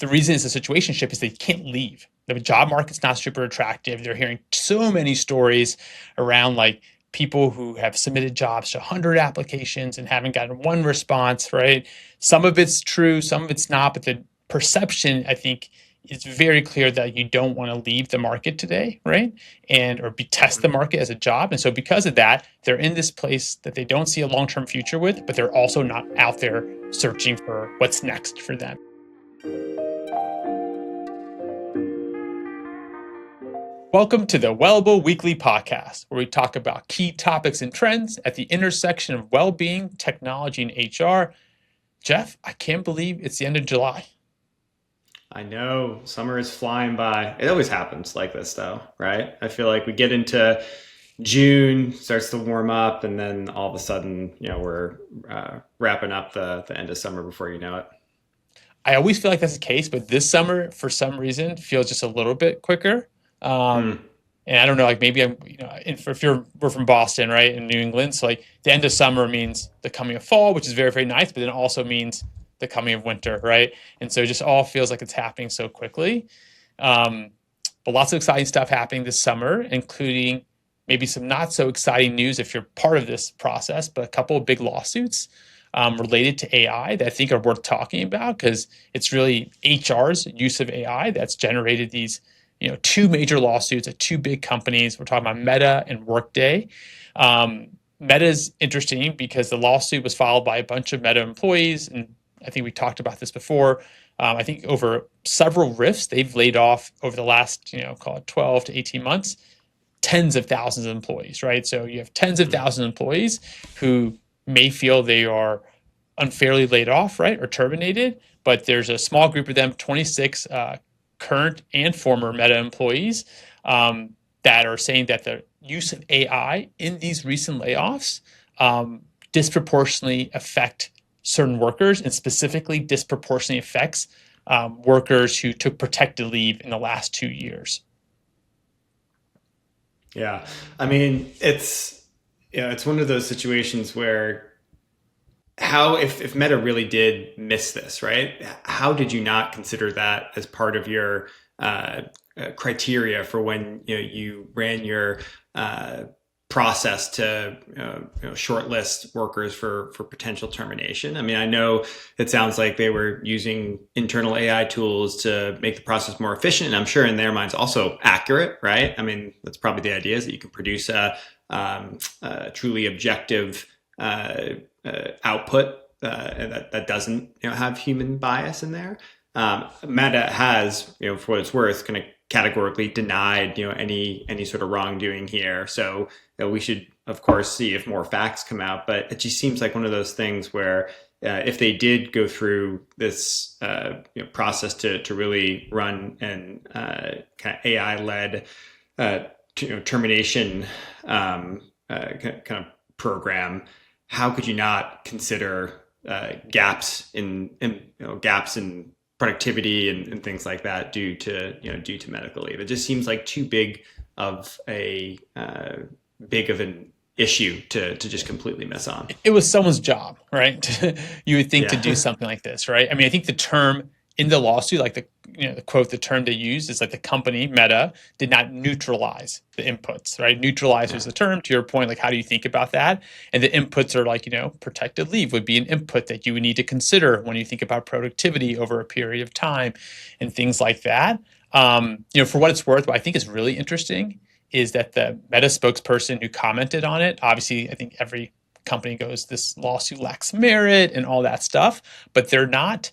the reason it's a situationship is they can't leave. The job market's not super attractive. They're hearing so many stories around like people who have submitted jobs to 100 applications and haven't gotten one response, right? Some of it's true, some of it's not, but the perception, I think, it's very clear that you don't want to leave the market today, right? Or test the market as a job. And so because of that, they're in this place that they don't see a long-term future with, but they're also not out there searching for what's next for them. Welcome to the Wellable Weekly Podcast, where we talk about key topics and trends at the intersection of well-being, technology, and HR. Geoff, I can't believe it's the end of July. I know summer is flying by. It always happens like this though, right? I feel like we get into June, starts to warm up, and then all of a sudden, we're wrapping up the end of summer before you know it. I always feel like that's the case, but this summer, for some reason, feels just a little bit quicker. And I don't know, like maybe we're from Boston, right, in New England, so like the end of summer means the coming of fall, which is very, very nice, but then it also means the coming of winter, right? And so it just all feels like it's happening so quickly. But lots of exciting stuff happening this summer, including maybe some not so exciting news if you're part of this process, but a couple of big lawsuits related to AI that I think are worth talking about because it's really HR's use of AI that's generated these, two major lawsuits at two big companies. We're talking about Meta and Workday. Meta is interesting because the lawsuit was filed by a bunch of Meta employees, and I think we talked about this before. I think over several rifts, they've laid off over the last, call it 12 to 18 months, tens of thousands of employees, right? So you have tens of thousands of employees who may feel they are unfairly laid off, right, or terminated, but there's a small group of them, 26 current and former Meta employees that are saying that the use of AI in these recent layoffs disproportionately affect certain workers and specifically disproportionately affects workers who took protected leave in the last 2 years. Yeah. I mean, it's one of those situations where if Meta really did miss this, right? How did you not consider that as part of your criteria for when you ran your process to shortlist workers for potential termination? I mean, I know it sounds like they were using internal AI tools to make the process more efficient, and I'm sure in their minds also accurate, right? I mean, that's probably the idea, is that you can produce a truly objective output and that doesn't have human bias in there. Meta has, for what it's worth, kind of categorically denied any sort of wrongdoing here. So we should, of course, see if more facts come out. But it just seems like one of those things where if they did go through this process to really run an kind of AI-led termination kind of program, how could you not consider gaps in productivity and things like that due to medical leave? It just seems like too big of an issue to just completely miss on. It was someone's job, right? You would think to do something like this, right? I mean, I think the term in the lawsuit, like the quote, the term they used is like the company Meta did not neutralize the inputs, right? Neutralize was the term. To your point, like how do you think about that? And the inputs are like, protected leave would be an input that you would need to consider when you think about productivity over a period of time and things like that. For what it's worth, what I think is really interesting is that the Meta spokesperson who commented on it, obviously, I think every company goes, this lawsuit lacks merit and all that stuff, but they're not.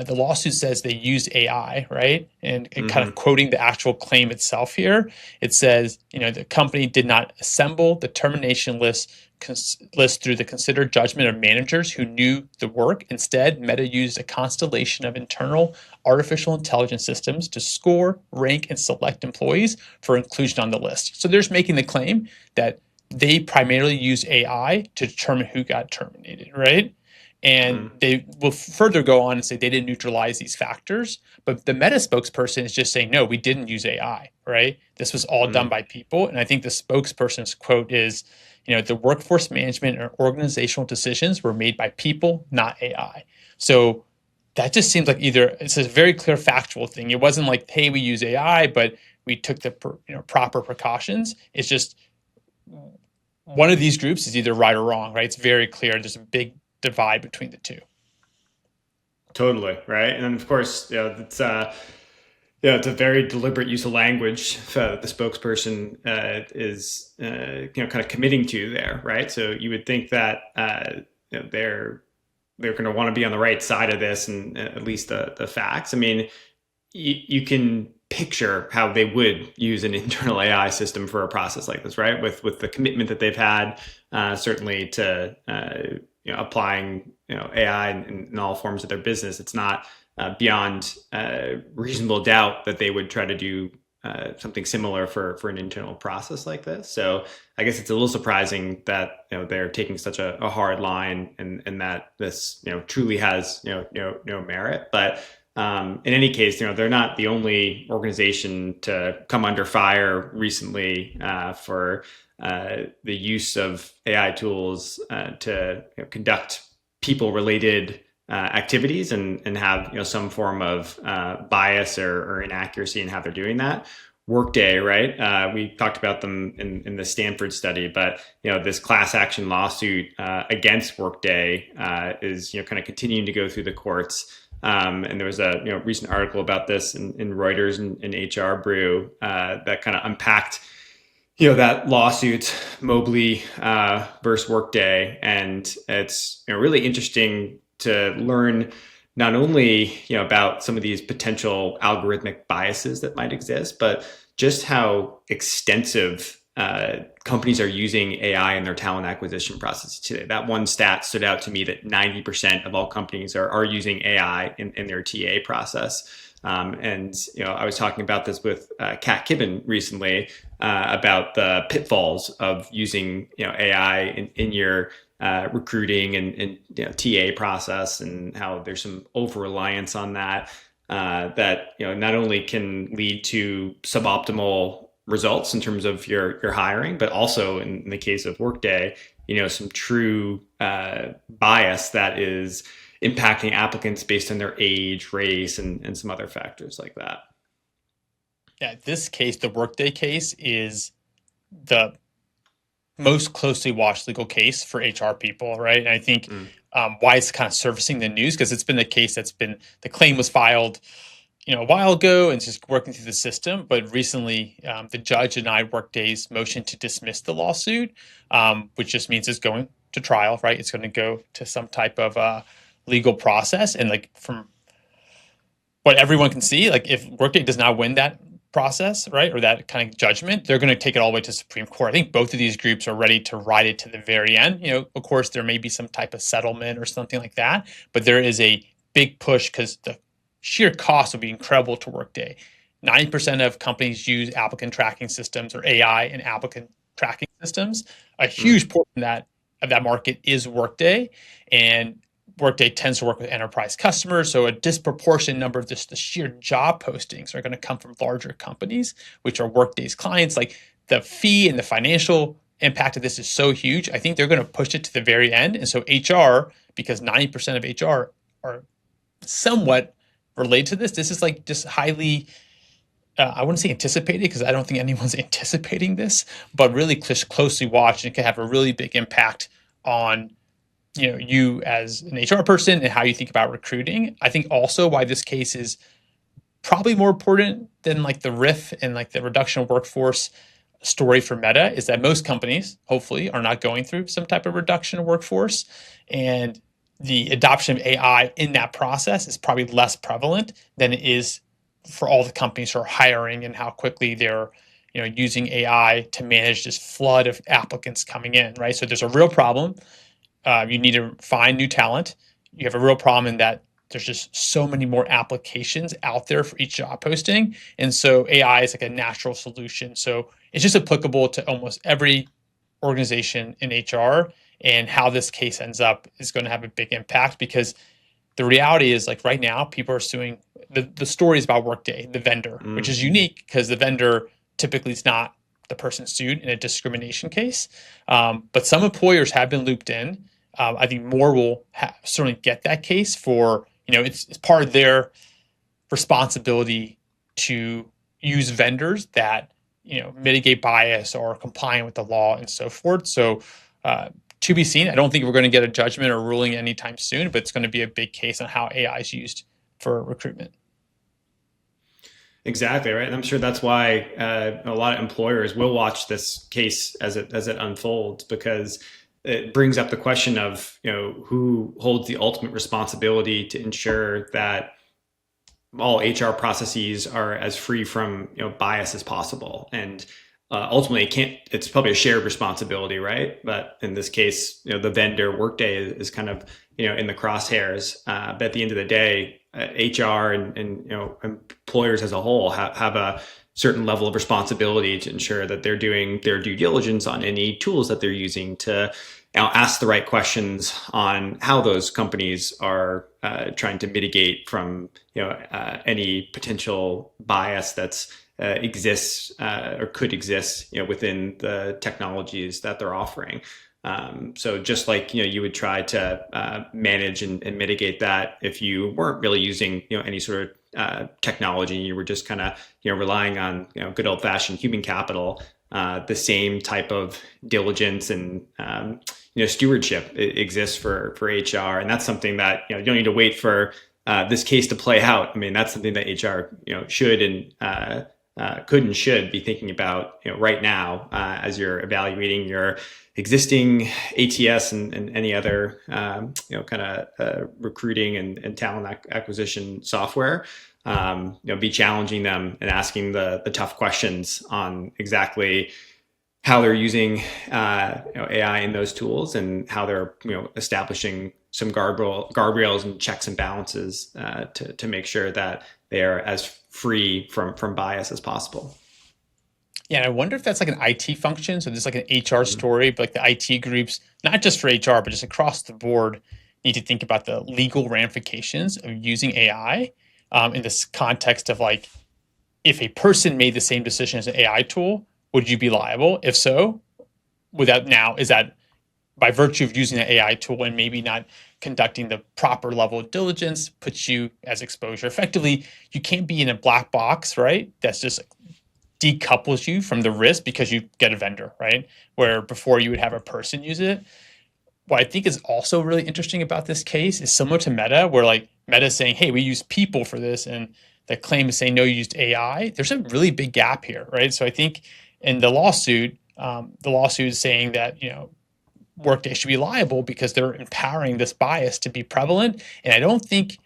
The lawsuit says they used AI, right? And kind of quoting the actual claim itself here, it says, the company did not assemble the termination list through the considered judgment of managers who knew the work. Instead, Meta used a constellation of internal artificial intelligence systems to score, rank, and select employees for inclusion on the list. So they're just making the claim that they primarily used AI to determine who got terminated, right? And they will further go on and say they didn't neutralize these factors. But the Meta spokesperson is just saying, no, we didn't use AI, right? This was all done by people. And I think the spokesperson's quote is, the workforce management and organizational decisions were made by people, not AI. So that just seems like either it's a very clear factual thing. It wasn't like, hey, we use AI, but we took the proper precautions. It's just one of these groups is either right or wrong, right? It's very clear. There's a big divide between the two. Totally, right. And then, of course, it's a very deliberate use of language that the spokesperson is kind of committing to there, right? So you would think that they're going to want to be on the right side of this, and at least the facts. I mean, you can picture how they would use an internal AI system for a process like this, right? With the commitment that they've had, certainly to applying AI in all forms of their business. It's not beyond reasonable doubt that they would try to do something similar for an internal process like this. So I guess it's a little surprising that they're taking such a hard line, and that this truly has no merit. But in any case, they're not the only organization to come under fire recently for the use of AI tools to conduct people-related activities and have some form of bias or inaccuracy in how they're doing that. Workday, right? We talked about them in the Stanford study, but this class action lawsuit against Workday is kind of continuing to go through the courts. And there was a recent article about this in Reuters and HR Brew that kind of unpacked that lawsuit, Mobley versus Workday, and it's really interesting to learn not only about some of these potential algorithmic biases that might exist, but just how extensive companies are using AI in their talent acquisition process today. That one stat stood out to me, that 90% of all companies are using AI in their TA process. And I was talking about this with Kat Kibben recently about the pitfalls of using AI in your recruiting and TA process, and how there's some over reliance on that that not only can lead to suboptimal results in terms of your hiring, but also in the case of Workday, some true bias that is impacting applicants based on their age, race, and some other factors like that. Yeah, this case, the Workday case, is the most closely watched legal case for HR people, right? And I think why it's kind of surfacing the news, because it's been the case the claim was filed a while ago and it's just working through the system. But recently, the judge denied Workday's motion to dismiss the lawsuit, which just means it's going to trial, right? It's going to go to some type of legal process. And from what everyone can see, if Workday does not win that process, right, or that kind of judgment, they're going to take it all the way to Supreme Court. I think both of these groups are ready to ride it to the very end. Of course, there may be some type of settlement or something like that, but there is a big push because the sheer cost would be incredible to Workday. 90% of companies use applicant tracking systems or AI and applicant tracking systems. A huge portion of that market is Workday, and Workday tends to work with enterprise customers. So a disproportionate number of the sheer job postings are going to come from larger companies, which are Workday's clients. The fee and the financial impact of this is so huge. I think they're going to push it to the very end. And so HR, because 90% of HR are somewhat related to this is just highly, I wouldn't say anticipated, because I don't think anyone's anticipating this, but really closely watched, and it can have a really big impact on you as an HR person and how you think about recruiting. I think also why this case is probably more important than the RIF and the reduction of workforce story for Meta is that most companies, hopefully, are not going through some type of reduction of workforce, and the adoption of AI in that process is probably less prevalent than it is for all the companies who are hiring and how quickly they're using AI to manage this flood of applicants coming in, right? So there's a real problem. You need to find new talent. You have a real problem in that there's just so many more applications out there for each job posting. And so AI is a natural solution. So it's just applicable to almost every organization in HR, and how this case ends up is going to have a big impact, because the reality is right now people are suing. The story is about Workday, the vendor, which is unique because the vendor typically is not the person sued in a discrimination case. But some employers have been looped in. I think more will certainly get that case for it's part of their responsibility to use vendors that mitigate bias or are compliant with the law and so forth. So to be seen. I don't think we're going to get a judgment or ruling anytime soon, but it's going to be a big case on how AI is used for recruitment. Exactly right, and I'm sure that's why a lot of employers will watch this case as it unfolds, because it brings up the question of who holds the ultimate responsibility to ensure that all HR processes are as free from bias as possible. And ultimately, it's probably a shared responsibility, right? But in this case, the vendor Workday is kind of in the crosshairs. But at the end of the day, HR and employers as a whole have a certain level of responsibility to ensure that they're doing their due diligence on any tools that they're using to ask the right questions on how those companies are trying to mitigate from any potential bias that's exists or could exist within the technologies that they're offering. So just like you would try to manage and mitigate that if you weren't really using any sort of technology, you were just kind of relying on good old fashioned human capital. The same type of diligence and stewardship exists for HR, and that's something that you don't need to wait for this case to play out. I mean, that's something that HR should and could and should be thinking about right now as you're evaluating your existing ATS and any other kind of recruiting and talent acquisition software. Be challenging them and asking the tough questions on exactly how they're using AI in those tools and how they're establishing some guardrails and checks and balances to make sure that they are as free from bias as possible. Yeah, and I wonder if that's like an IT function. So there's like an HR story, but like the IT groups, not just for HR, but just across the board, need to think about the legal ramifications of using AI in this context of like, if a person made the same decision as an AI tool, would you be liable? If so, is that by virtue of using an AI tool and maybe not conducting the proper level of diligence puts you as exposure? Effectively, you can't be in a black box, right? That's just decouples you from the risk because you get a vendor, right? Where before you would have a person use it. What I think is also really interesting about this case is similar to Meta, where like Meta is saying, hey, we use people for this, and the claim is saying, no, you used AI. There's a really big gap here, right? So I think in the lawsuit is saying that, Workday should be liable because they're empowering this bias to be prevalent. And I don't think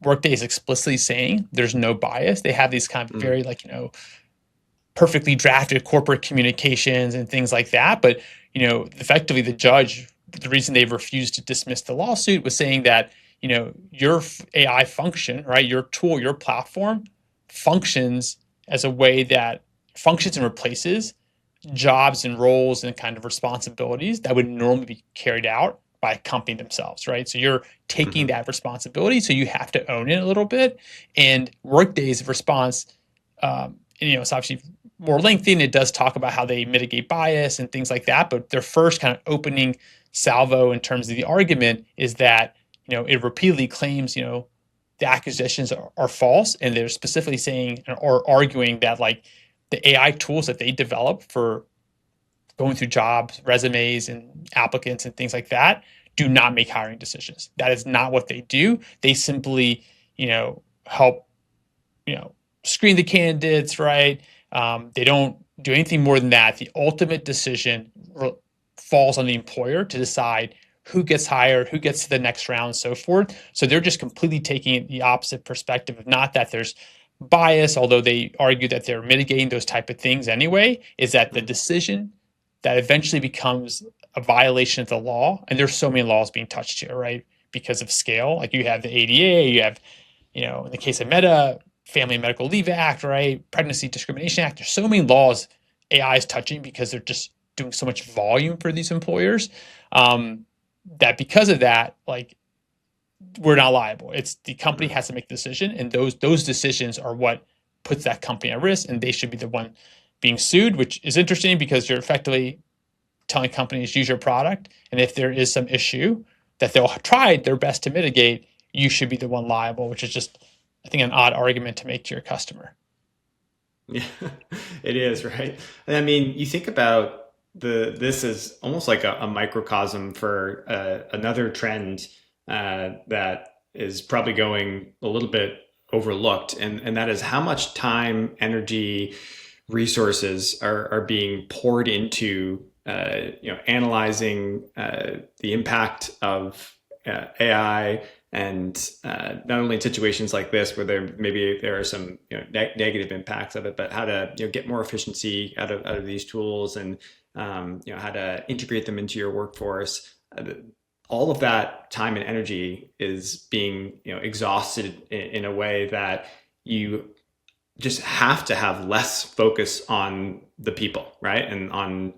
Workday is explicitly saying there's no bias. They have these kind of very perfectly drafted corporate communications and things like that. But, effectively the judge, the reason they've refused to dismiss the lawsuit was saying that, your AI function, right, your tool, your platform functions as a way that functions and replaces jobs and roles and kind of responsibilities that would normally be carried out by a company themselves, right? So you're taking that responsibility, so you have to own it a little bit. And Workday's response, it's obviously more lengthy, and it does talk about how they mitigate bias and things like that. But their first kind of opening salvo in terms of the argument is that, it repeatedly claims, the accusations are false, and they're specifically saying or arguing that like the AI tools that they develop for going through jobs, resumes, and applicants and things like that do not make hiring decisions. That is not what they do. They simply, help, screen the candidates, right? They don't do anything more than that. The ultimate decision falls on the employer to decide who gets hired, who gets to the next round, and so forth. So they're just completely taking the opposite perspective of not that there's bias, although they argue that they're mitigating those type of things anyway, is that the decision that eventually becomes a violation of the law, and there's so many laws being touched here, right? Because of scale, like you have the ADA, you have, in the case of Meta, Family and Medical Leave Act, right? Pregnancy Discrimination Act. There's so many laws AI is touching because they're just doing so much volume for these employers that because of that, like, we're not liable. It's the company has to make the decision, and those decisions are what puts that company at risk, and they should be the one being sued, which is interesting because you're effectively telling companies use your product, and if there is some issue that they'll try their best to mitigate, you should be the one liable, which is just, I think, an odd argument to make to your customer. Yeah, it is, right? And I mean, you think about this is almost like a microcosm for another trend that is probably going a little bit overlooked, and that is how much time, energy, resources are being poured into analyzing the impact of AI, and not only in situations like this where there are some negative impacts of it, but how to get more efficiency out of these tools, and how to integrate them into your workforce. All of that time and energy is being exhausted in a way that you just have to have less focus on the people, right? And on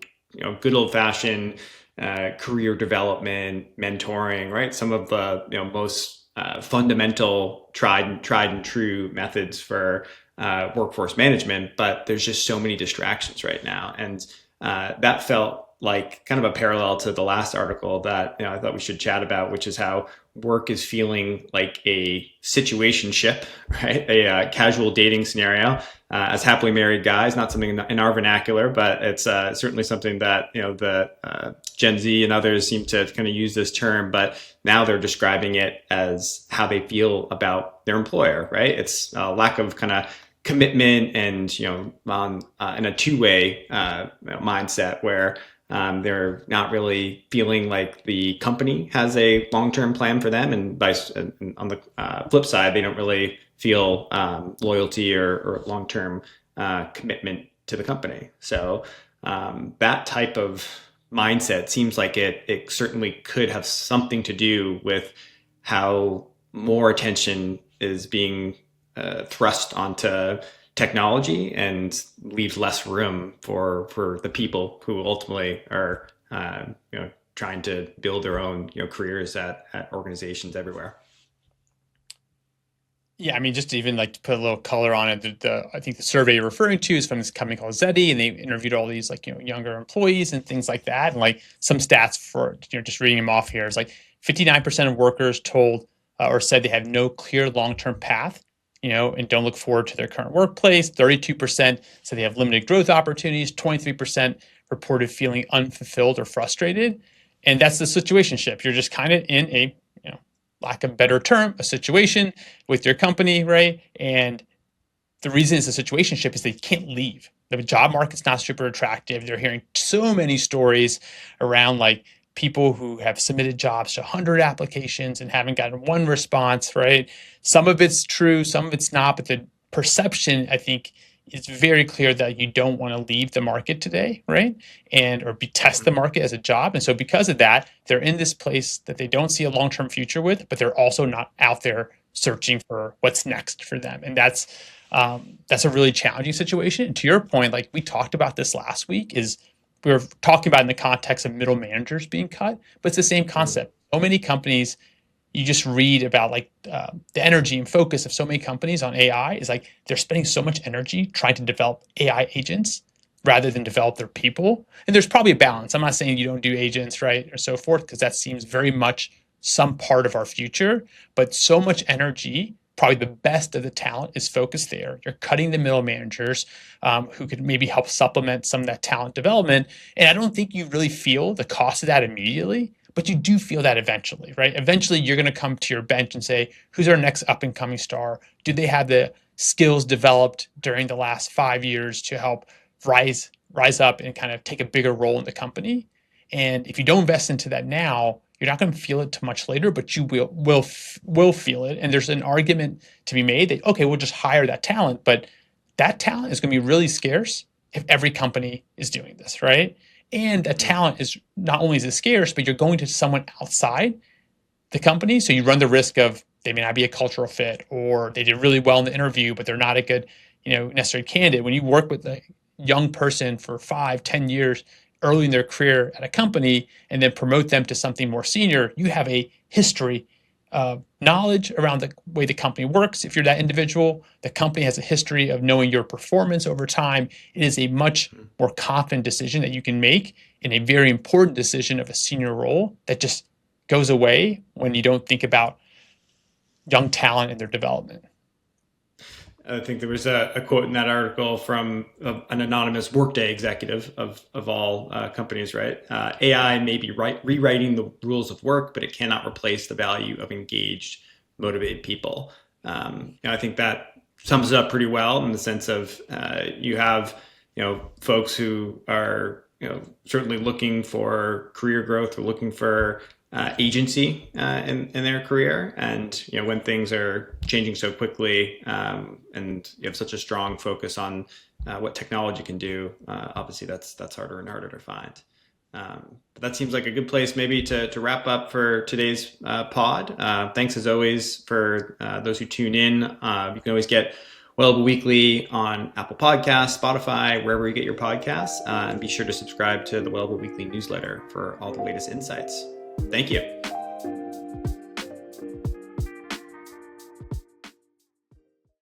good old fashioned career development, mentoring, right? Some of the most fundamental tried and true methods for workforce management, but there's just so many distractions right now, and that felt like kind of a parallel to the last article that I thought we should chat about, which is how work is feeling like a situationship, right? A casual dating scenario. As happily married guys, not something in our vernacular, but it's certainly something that the Gen Z and others seem to kind of use this term. But now they're describing it as how they feel about their employer, right? It's a lack of kind of commitment, and in a two-way mindset where they're not really feeling like the company has a long-term plan for them, and on the flip side, they don't really feel loyalty or long-term commitment to the company. So that type of mindset seems like it certainly could have something to do with how more attention is being thrust onto technology, and leaves less room for the people who ultimately are trying to build their own careers at organizations everywhere. Yeah, I mean, just to even like to put a little color on it, I think the survey you're referring to is from this company called Zeti, and they interviewed all these like younger employees and things like that, and like some stats for just reading them off here is like 59% of workers told or said they have no clear long-term path, and don't look forward to their current workplace. 32% said they have limited growth opportunities. 23% reported feeling unfulfilled or frustrated, and that's the situationship. You're just kind of in a lack of a better term, a situation with your company, right? And the reason it's a situationship is they can't leave. The job market's not super attractive. They're hearing so many stories around like people who have submitted jobs to 100 applications and haven't gotten one response, right? Some of it's true, some of it's not, but the perception, I think, it's very clear that you don't want to leave the market today, right? Or test the market as a job. And so because of that, they're in this place that they don't see a long-term future with, but they're also not out there searching for what's next for them. And that's a really challenging situation. And to your point, like we talked about this last week, is we were talking about in the context of middle managers being cut, but it's the same concept. So many companies, you just read about like the energy and focus of so many companies on AI is like they're spending so much energy trying to develop AI agents rather than develop their people. And there's probably a balance. I'm not saying you don't do agents, right, or so forth, because that seems very much some part of our future. But so much energy, probably the best of the talent is focused there. You're cutting the middle managers who could maybe help supplement some of that talent development. And I don't think you really feel the cost of that immediately, but you do feel that eventually, right? Eventually, you're going to come to your bench and say, who's our next up and coming star? Do they have the skills developed during the last 5 years to help rise up and kind of take a bigger role in the company? And if you don't invest into that now, you're not going to feel it too much later, but you will feel it. And there's an argument to be made that, okay, we'll just hire that talent, but that talent is going to be really scarce if every company is doing this, right? And that talent is not only is it scarce, but you're going to someone outside the company. So you run the risk of they may not be a cultural fit, or they did really well in the interview, but they're not a good, necessary candidate. When you work with a young person for 5, 10 years early in their career at a company and then promote them to something more senior, you have a history of knowledge around the way the company works. If you're that individual, the company has a history of knowing your performance over time. It is a much more confident decision that you can make in a very important decision of a senior role that just goes away when you don't think about young talent and their development. I think there was a quote in that article from an anonymous Workday executive of all companies, right? AI may be rewriting the rules of work, but it cannot replace the value of engaged, motivated people. I think that sums it up pretty well in the sense of you have folks who are certainly looking for career growth or looking for agency in their career, and when things are changing so quickly, and you have such a strong focus on what technology can do, obviously that's harder and harder to find. But that seems like a good place maybe to wrap up for today's pod. Thanks as always for those who tune in. You can always get Wellable Weekly on Apple Podcasts, Spotify, wherever you get your podcasts, and be sure to subscribe to the Wellable Weekly newsletter for all the latest insights. Thank you.